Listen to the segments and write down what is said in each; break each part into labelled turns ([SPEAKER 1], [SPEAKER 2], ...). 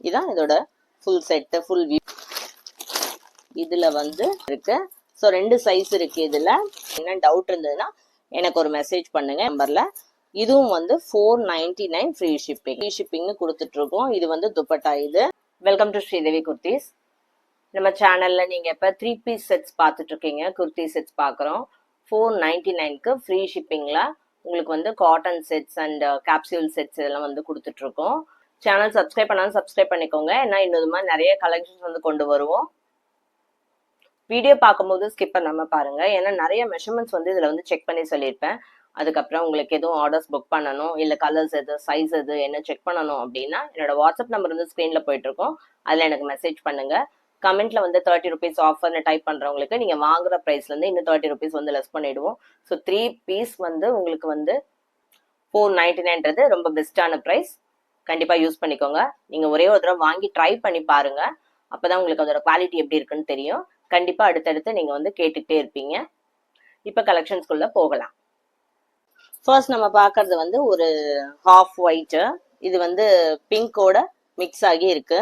[SPEAKER 1] இதான் இதோட full set, full view. இதுல வந்து இருக்கு. ஸோ 2 சைஸ் இருக்கு. இதுல என்ன டவுட் இருந்ததுன்னா எனக்கு ஒரு மெசேஜ் பண்ணுங்க நம்பர்ல. இதுவும் வந்து 499 ஃப்ரீ ஷிப்பிங். ஃப்ரீ ஷிப்பிங்னு கொடுத்துட்டு இருக்கோம். இது வந்து துப்பட்டா. இது வெல்கம் டு ஸ்ரீதேவி குர்த்திஸ். நம்ம சேனல்ல நீங்க இப்ப 3 பீஸ் செட்ஸ் பார்த்துட்டு இருக்கீங்க. குர்த்தி செட்ஸ் பார்க்குறோம். 499க்கு ஃப்ரீ ஷிப்பிங்ல உங்களுக்கு வந்து cotton sets and capsule sets இதெல்லாம் வந்து கொடுத்துட்டு இருக்கோம். சேனல் சப்ஸ்கிரைப் பண்ணாலும் சப்ஸ்கிரைப் பண்ணிக்கோங்க. ஏன்னா இன்னொரு மாதிரி நிறைய கலெக்ஷன்ஸ் வந்து கொண்டு வருவோம். வீடியோ பார்க்கும்போது ஸ்கிப் பண்ணாம பாருங்க. ஏன்னா நிறைய மெஷர்மெண்ட்ஸ் வந்து இதுல வந்து செக் பண்ணி சொல்லியிருப்பேன். அதுக்கப்புறம் உங்களுக்கு எதுவும் ஆர்டர்ஸ் புக் பண்ணணும், இல்லை கலர்ஸ் எது, சைஸ் எது, என்ன செக் பண்ணணும் அப்படின்னா என்னோட வாட்ஸ்அப் நம்பர் வந்து ஸ்க்ரீன்ல போயிட்டு இருக்கும். அதில் எனக்கு மெசேஜ் பண்ணுங்க. கமெண்ட்ல வந்து 30 rupees ஆஃபர்னு டைப் பண்றவங்களுக்கு நீங்க வாங்குற பிரைஸ்ல இருந்து இன்னும் 30 rupees வந்து லெஸ் பண்ணிடுவோம். ஸோ 3 பீஸ் வந்து உங்களுக்கு வந்து 499ன்றது ரொம்ப பெஸ்டான பிரைஸ். கண்டிப்பா யூஸ் பண்ணிக்கோங்க. நீங்க ஒரே ஒரு தடவை வாங்கி ட்ரை பண்ணி பாருங்க. அப்பதான் உங்களுக்கு அதோட குவாலிட்டி எப்படி இருக்குன்னு தெரியும். கண்டிப்பா அடுத்தடுத்து நீங்க வந்து கேட்டுக்கிட்டே இருப்பீங்க. இப்ப கலெக்ஷன்ஸ்குள்ள போகலாம். ஃபர்ஸ்ட் நம்ம பார்க்கறது வந்து ஒரு ஹாஃப் ஒயிட். இது வந்து பிங்கோட மிக்ஸ் ஆகி இருக்கு.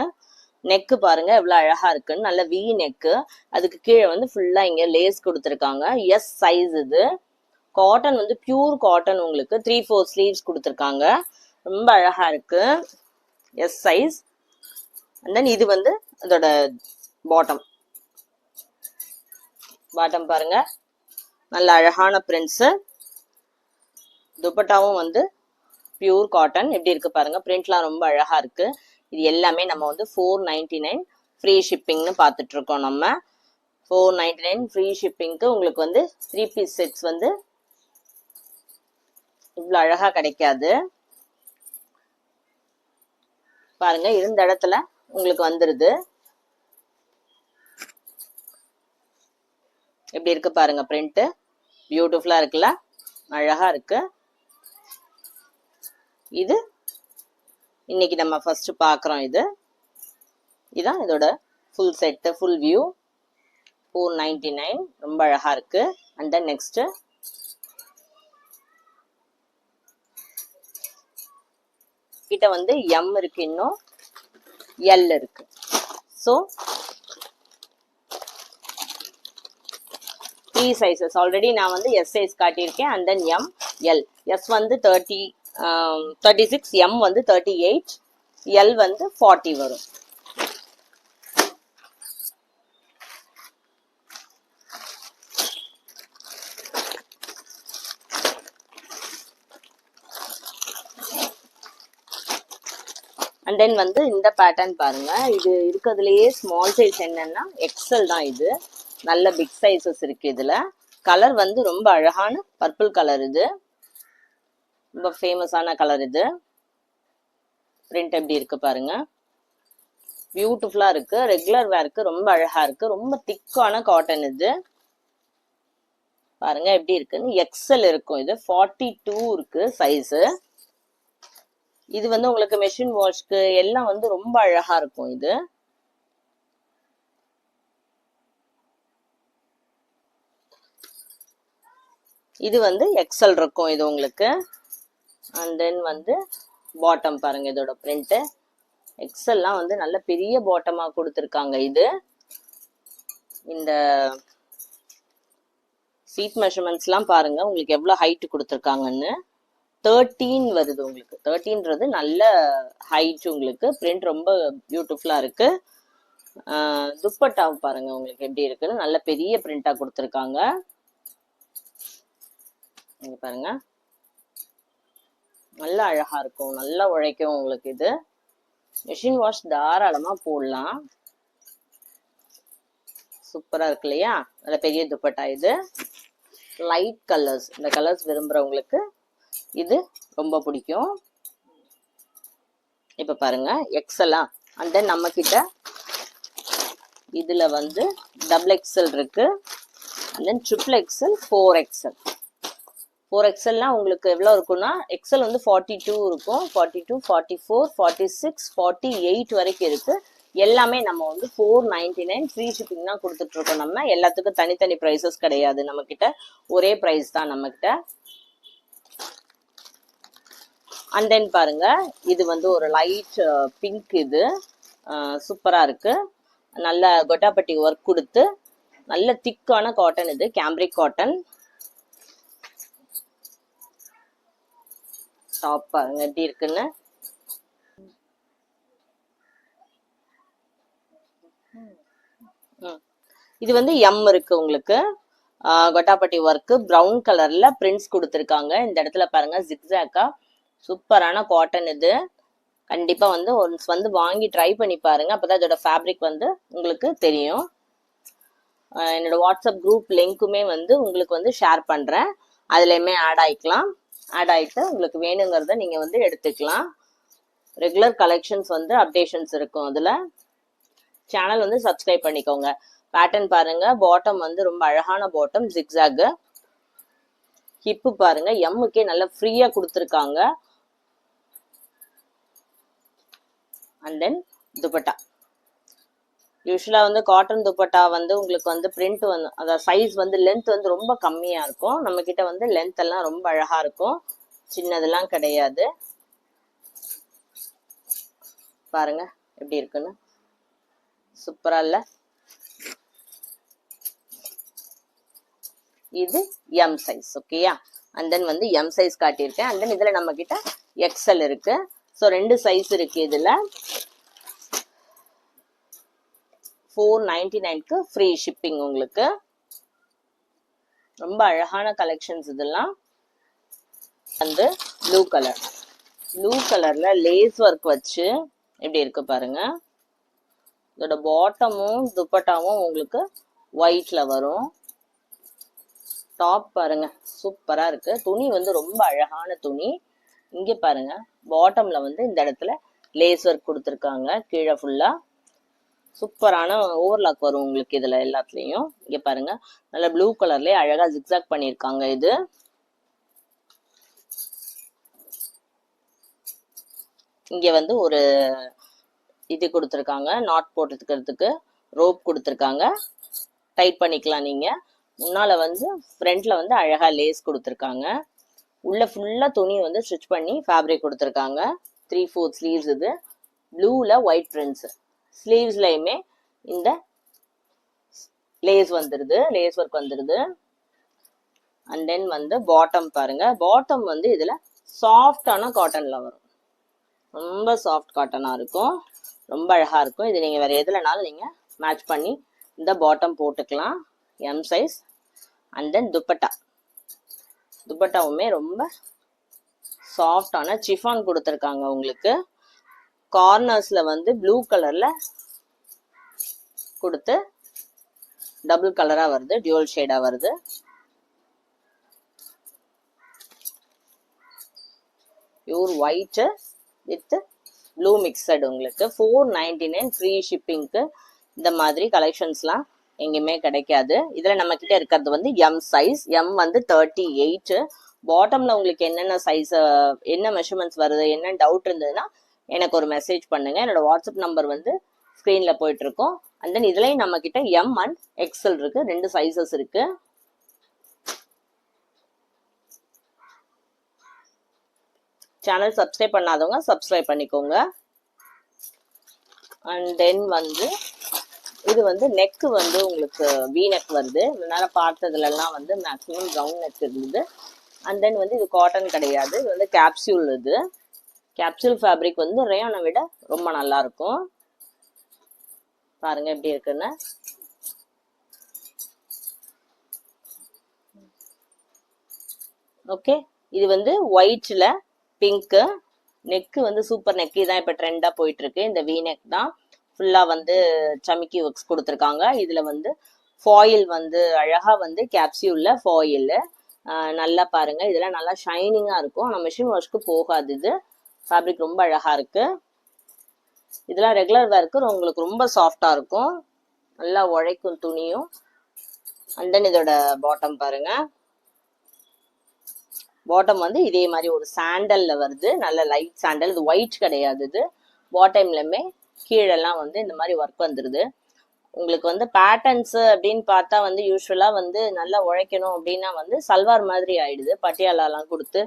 [SPEAKER 1] நெக்கு பாருங்க எவ்வளவு அழகா இருக்குன்னு. நல்ல வி நெக்கு. அதுக்கு கீழே வந்து ஃபுல்லா இங்க லேஸ் கொடுத்துருக்காங்க. S size. இது காட்டன் வந்து பியூர் காட்டன். உங்களுக்கு 3/4 ஸ்லீவ்ஸ் கொடுத்துருக்காங்க. ரொம்ப அழகா இருக்கு. S size. அண்ட் தென் இது வந்து அதோட பாட்டம். பாட்டம் பாருங்க நல்ல அழகான பிரிண்ட்ஸ். துப்பட்டாவும் வந்து பியூர் காட்டன். எப்படி இருக்கு பாருங்க. பிரிண்ட்லாம் ரொம்ப அழகா இருக்கு. இது எல்லாமே நம்ம வந்து 499 ஃப்ரீ ஷிப்பிங்னு பார்த்துட்டு இருக்கோம். நம்ம 499 ஃப்ரீ ஷிப்பிங்க்கு உங்களுக்கு வந்து 3 பீஸ் செட்ஸ் வந்து இவ்வளவு அழகா கிடைக்காது. பாருங்க இருந்த இடத்துல உங்களுக்கு வந்துருது. எப்படி இருக்கு பாருங்க. பிரிண்ட் பியூட்டிஃபுல்லா இருக்குல்ல, அழகா இருக்கு. இது இன்னைக்கு நம்ம ஃபர்ஸ்ட் பாக்குறோம். இதான் இதோட ஃபுல் செட், ஃபுல் வியூ. 499 ரொம்ப அழகா இருக்கு. அண்ட் தென் நெக்ஸ்ட் கிட்ட வந்து எம் இருக்கு, இன்னும் எல் இருக்கு. ஸோ 3 சைசஸ் ஆல்ரெடி நான் வந்து எஸ் சைஸ் காட்டியிருக்கேன். And then M, L. S வந்து 36, எம் வந்து 38, எல் வந்து 40 வரும். அண்ட் தென் வந்து இந்த பேட்டர்ன் பாருங்க. இது இருக்கிறதுலயே ஸ்மால் சைஸ் என்னன்னா எக்ஸல் தான். இது நல்ல பிக் சைசஸ் இருக்கு. இதுல கலர் வந்து ரொம்ப அழகான பர்பிள் கலர். இது ரொம்ப ஃபேமஸான கலர். இது பிரிண்ட் எப்படி இருக்கு பாருங்க. பியூட்டிஃபுல்லா இருக்கு. ரெகுலர் வேருக்கு ரொம்ப அழகா இருக்கு. ரொம்ப திக்கான காட்டன். இது பாருங்க எப்படி இருக்குன்னு. எக்ஸல் இருக்கும். இது 42 இருக்கு சைஸ். இது வந்து உங்களுக்கு மெஷின் வாஷ்க்கு எல்லாம் வந்து ரொம்ப அழகா இருக்கும். இது வந்து எக்ஸல் இருக்கும். இது உங்களுக்கு. அண்ட் தென் வந்து பாட்டம் பாருங்க. இதோட பிரிண்ட் எக்ஸல்லாம் வந்து நல்ல பெரிய பாட்டமா கொடுத்துருக்காங்க. இது இந்த சீட் மெஷர்மெண்ட்ஸ் எல்லாம் பாருங்க உங்களுக்கு எவ்வளவு ஹைட் கொடுத்துருக்காங்கன்னு. 13 வருது உங்களுக்கு. 13ன்றது நல்ல ஹைட். உங்களுக்கு பிரிண்ட் ரொம்ப பியூட்டிஃபுல்லா இருக்கு. துப்பட்டா பாருங்க உங்களுக்கு எப்படி இருக்குன்னு. நல்ல பெரிய பிரிண்டா கொடுத்துருக்காங்க. இங்க பாருங்க நல்லா அழகா இருக்கும். நல்லா உழைக்கும் உங்களுக்கு. இது மெஷின் வாஷ் தாராளமா போடலாம். சூப்பரா இருக்கு இல்லையா. நல்ல பெரிய துப்பட்டா. இது லைட் கலர்ஸ், இந்த கலர்ஸ் விரும்புறவங்களுக்கு இது ரொம்ப பிடிக்கும். இப்ப பாருங்க எக்ஸலா. அண்ட் தென் நம்ம கிட்ட இதுல வந்து டபுள் எக்ஸல் இருக்கு. And then triple XL, 4XL. 4XLனா உங்களுக்கு எவ்வளவு இருக்கும்னா எக்ஸல் வந்து 42 இருக்கும். 42, 44, 46, 48 வரைக்கும் இருக்கு. எல்லாமே நம்ம வந்து 499 ஃப்ரீ ஷிப்பிங் தான் கொடுத்துட்டு இருக்கோம். நம்ம எல்லாத்துக்கும் தனித்தனி பிரைசஸ் கிடையாது. நம்ம கிட்ட ஒரே பிரைஸ் தான் நம்ம கிட்ட. அண்ட் தென் பாருங்க இது வந்து ஒரு லைட் பிங்க். இது சூப்பரா இருக்கு. நல்ல கொட்டாப்பட்டி ஒர்க் கொடுத்து நல்ல திக்கான காட்டன். இது கேம்ரிக் காட்டன். டாப் பாருங்க எப்படி இருக்குன்னு. இது வந்து எம் இருக்கு உங்களுக்கு. கொட்டாப்பட்டி ஒர்க்கு ப்ரௌன் கலர்ல பிரிண்ட்ஸ் கொடுத்துருக்காங்க. இந்த இடத்துல பாருங்க ஜிக்ஸாக்கா சூப்பரான காட்டன். இது கண்டிப்பா வந்து ஒன்ஸ் வந்து வாங்கி ட்ரை பண்ணி பாருங்க. அப்பதான் இதோட ஃபேப்ரிக் வந்து உங்களுக்கு தெரியும். என்னோட வாட்ஸ்அப் குரூப் லிங்க்குமே வந்து உங்களுக்கு வந்து ஷேர் பண்றேன். அதுலயுமே ஆட் ஆயிக்கலாம். ஆட் ஆயிட்டு உங்களுக்கு வேணுங்கிறத நீங்க வந்து எடுத்துக்கலாம். ரெகுலர் கலெக்ஷன்ஸ் வந்து அப்டேஷன்ஸ் இருக்கும். அதுல சேனல் வந்து சப்ஸ்கிரைப் பண்ணிக்கோங்க. பேட்டர்ன் பாருங்க. பாட்டம் வந்து ரொம்ப அழகான பாட்டம் ஜிக்ஸாக். ஹிப்பு பாருங்க எம்முக்கே நல்லா ஃப்ரீயா கொடுத்துருக்காங்க. And then dupatta. யூஸ்வலா வந்து காட்டன் துப்பட்டா வந்து உங்களுக்கு வந்து பிரிண்ட் வந்து அதாவது சைஸ் வந்து லென்த் வந்து ரொம்ப கம்மியா இருக்கும். நம்ம கிட்ட வந்து லென்த் எல்லாம் ரொம்ப அழகா இருக்கும். சின்னதெல்லாம் கிடையாது. பாருங்க எப்படி இருக்குன்னு. சூப்பரா இல்ல? இது எம் சைஸ். ஓகேயா? அண்ட் தென் வந்து எம் சைஸ் காட்டியிருக்கேன். அண்ட் தென் இதுல நம்ம கிட்ட எக்ஸ்எல் இருக்கு. ஸோ 2 சைஸ் இருக்கு. இதுல 499க்கு ஃப்ரீ ஷிப்பிங் உங்களுக்கு. ரொம்ப அழகான கலெக்ஷன்ஸ் இதெல்லாம். வந்து ப்ளூ கலர். ப்ளூ கலர்ல லேஸ் ஒர்க் வச்சு எப்படி இருக்கு பாருங்க. இதோட பாட்டமும் துப்பட்டாவும் உங்களுக்கு ஒயிட்ல வரும். டாப் பாருங்க சூப்பரா இருக்கு. துணி வந்து ரொம்ப அழகான துணி. இங்க பாருங்க பாட்டம்ல வந்து இந்த இடத்துல லேஸ் ஒர்க் கொடுத்துருக்காங்க. கீழே ஃபுல்லா சூப்பரான ஓவர்லாக் வரும் உங்களுக்கு இதுல எல்லாத்துலயும். இங்க பாருங்க நல்ல ப்ளூ கலர்லயே அழகா ஜிக்ஸாக் பண்ணிருக்காங்க. இது இங்க வந்து ஒரு இது கொடுத்துருக்காங்க. நாட் போட்டுக்கிறதுக்கு ரோப் கொடுத்துருக்காங்க. டைட் பண்ணிக்கலாம் நீங்க. முன்னால வந்து ஃப்ரண்ட்ல வந்து அழகா லேஸ் கொடுத்துருக்காங்க. உள்ள ஃபுல்லா துணி வந்து ஸ்டிச் பண்ணி ஃபேப்ரிக் கொடுத்துருக்காங்க. 3/4 ஸ்லீவ்ஸ். இது ப்ளூல ஒயிட் பிரிண்ட்ஸ். ஸ்லீவ்ஸ்லயுமே இந்த லேஸ் வந்துருது, லேஸ் ஒர்க் வந்துருது. அண்ட் தென் வந்து பாட்டம் பாருங்க. பாட்டம் வந்து இதுல சாஃப்டான காட்டன்ல வரும். ரொம்ப சாஃப்ட் காட்டனா இருக்கும். ரொம்ப அழகா இருக்கும். இது நீங்க வேற எதுலனாலும் நீங்க மேட்ச் பண்ணி இந்த பாட்டம் போட்டுக்கலாம். M size. And then dupatta. துப்பட்டாவுமே ரொம்ப சாஃப்டான சிஃபான் கொடுத்துருக்காங்க உங்களுக்கு. கார்னர்ஸ்ல வந்து ப்ளூ கலர்ல கொடுத்து டபுள் கலரா வருது, டியூவல் ஷேடா வருது. Pure white with blue mixed உங்களுக்கு. 499 ஃப்ரீ ஷிப்பிங்க்கு. இந்த மாதிரி கலெக்ஷன்ஸ்லாம் எங்கேயுமே கிடைக்காது. இதுல நம்ம கிட்ட இருக்கிறது வந்து எம் சைஸ். எம் வந்து 38. பாட்டம்ல உங்களுக்கு என்னென்ன சைஸ், என்ன மெஷர்மெண்ட்ஸ் வருது, என்ன டவுட் இருந்ததுன்னா எனக்கு ஒரு மெசேஜ் பண்ணுங்க. என்னோட வாட்ஸ்அப் நம்பர் வந்து ஸ்கிரீன்ல போயிட்டு இருக்கோம். அண்ட் தென் இதுலயும் நம்ம கிட்ட எம் அண்ட் எக்ஸ்எல் இருக்கு. 2 சைசஸ் இருக்கு. சேனல் சப்ஸ்கிரைப் பண்ணாதவங்க சப்ஸ்கிரைப் பண்ணிக்கோங்க. அண்ட் தென் வந்து இது வந்து நெக் வந்து உங்களுக்கு வி நெக் வருது. நேரம் பார்த்ததுல எல்லாம் வந்து மேக்ஸிமம் ரவுண்ட் நெக் இருந்தது. அண்ட் தென் வந்து இது காட்டன் கிடையாது. இது வந்து கேப்சியூல். இது கேப்சூல் ஃபேப்ரிக் வந்து ரேயானை விட ரொம்ப நல்லா இருக்கும். பாருங்க எப்படி இருக்குன்னு. ஓகே, இது வந்து ஒயிட்ல பிங்க். நெக்கு வந்து சூப்பர் நெக் தான் இப்ப ட்ரெண்டா போயிட்டு இருக்கு. இந்த வி நெக் தான். ஃபுல்லா வந்து சமிக்கி ஒர்க்ஸ் கொடுத்துருக்காங்க. இதுல வந்து ஃபாயில் வந்து அழகா வந்து கேப்சியூல்ல ஃபாயில் நல்லா பாருங்க. இதெல்லாம் நல்லா ஷைனிங்கா இருக்கும். ஆனா மிஷின் வாஷ்க்கு போகாது. இது ஃபேப்ரிக் ரொம்ப அழகா இருக்கு. இதெல்லாம் ரெகுலர் வேர்க்கு உங்களுக்கு ரொம்ப சாஃப்டா இருக்கும். நல்லா உழைக்கும் துணியும். அண்ட் தென் இதோட பாட்டம் பாருங்க. பாட்டம் வந்து இதே மாதிரி ஒரு சாண்டல்ல வருது. நல்ல லைட் சாண்டல். இது ஒயிட் கிடையாது. இது பாட்டம்லயுமே கீழெல்லாம் வந்து இந்த மாதிரி ஒர்க் வந்துருது. உங்களுக்கு வந்து பேட்டர்ன்ஸ் அப்படின்னு பார்த்தா வந்து யூஸ்வலா வந்து நல்லா உழைக்கணும் அப்படின்னா வந்து சல்வார் மாதிரி ஆயிடுது. பட்டியாலாலாம் கொடுத்து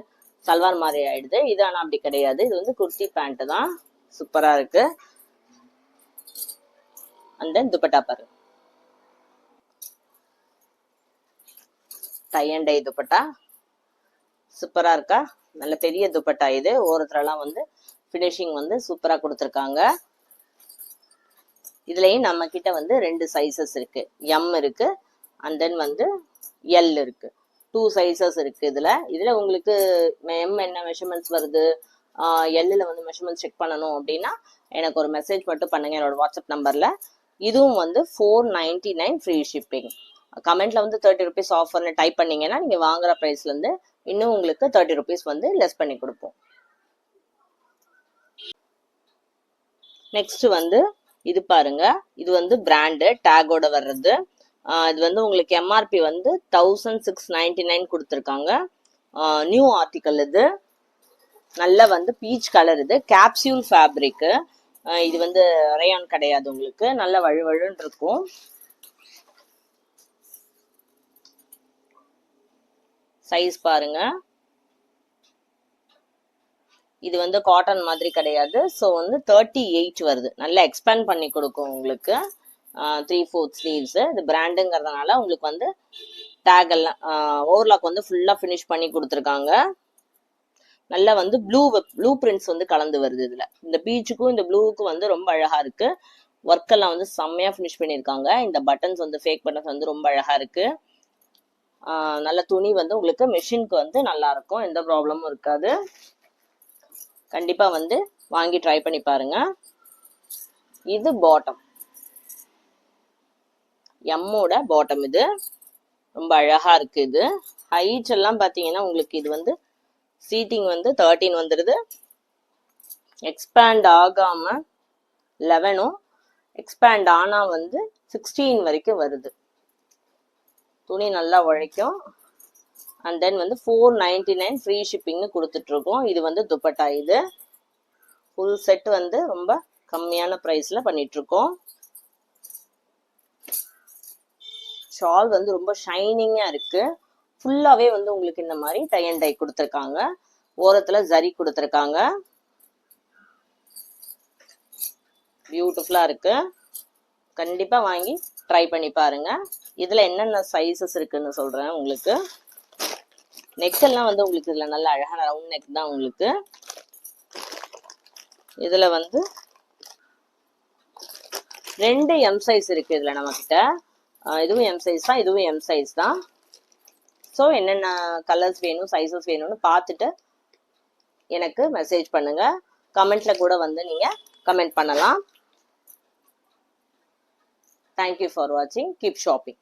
[SPEAKER 1] சல்வார் மாதிரி ஆயிடுது. இது ஆனா அப்படி கிடையாது. இது வந்து குர்த்தி பேண்ட் தான். சூப்பரா இருக்கு. அண்ட் தென் துப்பட்டா பாருங்க, டை அண்ட் டை துப்பட்டா சூப்பரா இருக்கா, நல்ல பெரிய துப்பட்டா இது. ஓரத்துலலாம் வந்து ஃபினிஷிங் வந்து சூப்பரா கொடுத்துருக்காங்க. இதுலயும் நம்ம கிட்ட வந்து 2 சைசஸ் இருக்கு, எம் இருக்கு அண்ட் தென் வந்து எல் இருக்கு. 2 சைசஸ் இருக்கு இதுல உங்களுக்கு எம் என்ன மெஷர்மெண்ட்ஸ் வருது, எல்லில் வந்து மெஷர்மெண்ட்ஸ் செக் பண்ணணும் அப்படின்னா எனக்கு ஒரு மெசேஜ் மட்டும் பண்ணுங்க என்னோட வாட்ஸ்அப் நம்பர்ல. இதுவும் வந்து 499 ஃப்ரீ ஷிப்பிங். கமெண்ட்ல வந்து 30 ருபீஸ் ஆஃபர்னு டைப் பண்ணீங்கன்னா நீங்க வாங்குற பிரைஸ்ல இருந்து இன்னும் உங்களுக்கு 30 ருபீஸ் வந்து லெஸ் பண்ணி கொடுப்போம். நெக்ஸ்ட் வந்து இது பாருங்க, இது வந்து பிராண்டு டேகோட வர்றது. இது வந்து உங்களுக்கு எம்ஆர்பி வந்து 1699 கொடுத்துருக்காங்க. நியூ ஆர்டிக்கல் இது. நல்ல வந்து பீச் கலர், இது கேப்சியூல் ஃபேப்ரிக். இது வந்து ரேயான் கிடையாது, உங்களுக்கு நல்ல வழுவழுன்னு இருக்கும். சைஸ் பாருங்க, இது வந்து காட்டன் மாதிரி கிடையாது. ஸோ வந்து 38 வருது, நல்லா எக்ஸ்பேண்ட் பண்ணி கொடுக்கும் உங்களுக்கு. 3/4 ஸ்லீவ்ஸ். இது பிராண்டுங்கிறதுனால உங்களுக்கு வந்து டேக் எல்லாம் ஓவர்லாக் வந்து ஃபுல்லா ஃபினிஷ் பண்ணி கொடுத்துருக்காங்க. நல்லா வந்து ப்ளூ பிரிண்ட்ஸ் வந்து கலந்து வருது இதுல. இந்த பீச்சுக்கும் இந்த ப்ளூவுக்கும் வந்து ரொம்ப அழகா இருக்கு. ஒர்க் எல்லாம் வந்து செம்மையா ஃபினிஷ் பண்ணியிருக்காங்க. இந்த பட்டன்ஸ் வந்து ஃபேக் பட்டன்ஸ் வந்து ரொம்ப அழகா இருக்கு. நல்ல துணி வந்து உங்களுக்கு மெஷினுக்கு வந்து நல்லா இருக்கும், எந்த ப்ராப்ளமும் இருக்காது. கண்டிப்பா வந்து வாங்கி ட்ரை பண்ணி பாருங்க. இது பாட்டம், எம்மோட பாட்டம். இது ரொம்ப அழகா இருக்கு. இது ஹைட் எல்லாம் பாத்தீங்கன்னா உங்களுக்கு இது வந்து சீட்டிங் வந்து 13 வந்துடுது. எக்ஸ்பேண்ட் ஆகாம 11ம், எக்ஸ்பேண்ட் ஆனா வந்து 16 வரைக்கும் வருது. துணி நல்லா உழைக்கும். அண்ட் தென் வந்து 499 ஃப்ரீ ஷிப்பிங்னு கொடுத்துட்டு இருக்கோம். இது வந்து துப்பட்டா. இது ஃபுல் செட் வந்து ரொம்ப கம்மியான பிரைஸ்ல பண்ணிட்டு இருக்கோம். ஷால் வந்து ரொம்ப ஷைனிங்கா இருக்கு. ஃபுல்லாவே வந்து உங்களுக்கு இந்த மாதிரி டை அண்ட் டை கொடுத்துருக்காங்க. ஓரத்துல ஜரி கொடுத்துருக்காங்க. பியூட்டிஃபுல்லா இருக்கு. கண்டிப்பா வாங்கி ட்ரை பண்ணி பாருங்க. இதுல என்னென்ன சைசஸ் இருக்குன்னு சொல்றேன் உங்களுக்கு. நெக் எல்லாம் வந்து உங்களுக்கு இதுல நல்ல அழகான ரவுண்ட் நெக் தான் உங்களுக்கு. இதுல வந்து 2 எம் சைஸ் இருக்கு இதுல நம்ம கிட்ட. இதுவும் எம் சைஸ் தான், இதுவும் எம் சைஸ் தான். ஸோ என்னென்ன கலர்ஸ் வேணும், சைஸஸ் வேணும்னு பார்த்துட்டு எனக்கு மெசேஜ் பண்ணுங்க. கமெண்ட்ல கூட வந்து நீங்க கமெண்ட் பண்ணலாம். தேங்க்யூ ஃபார் வாட்சிங். Keep shopping.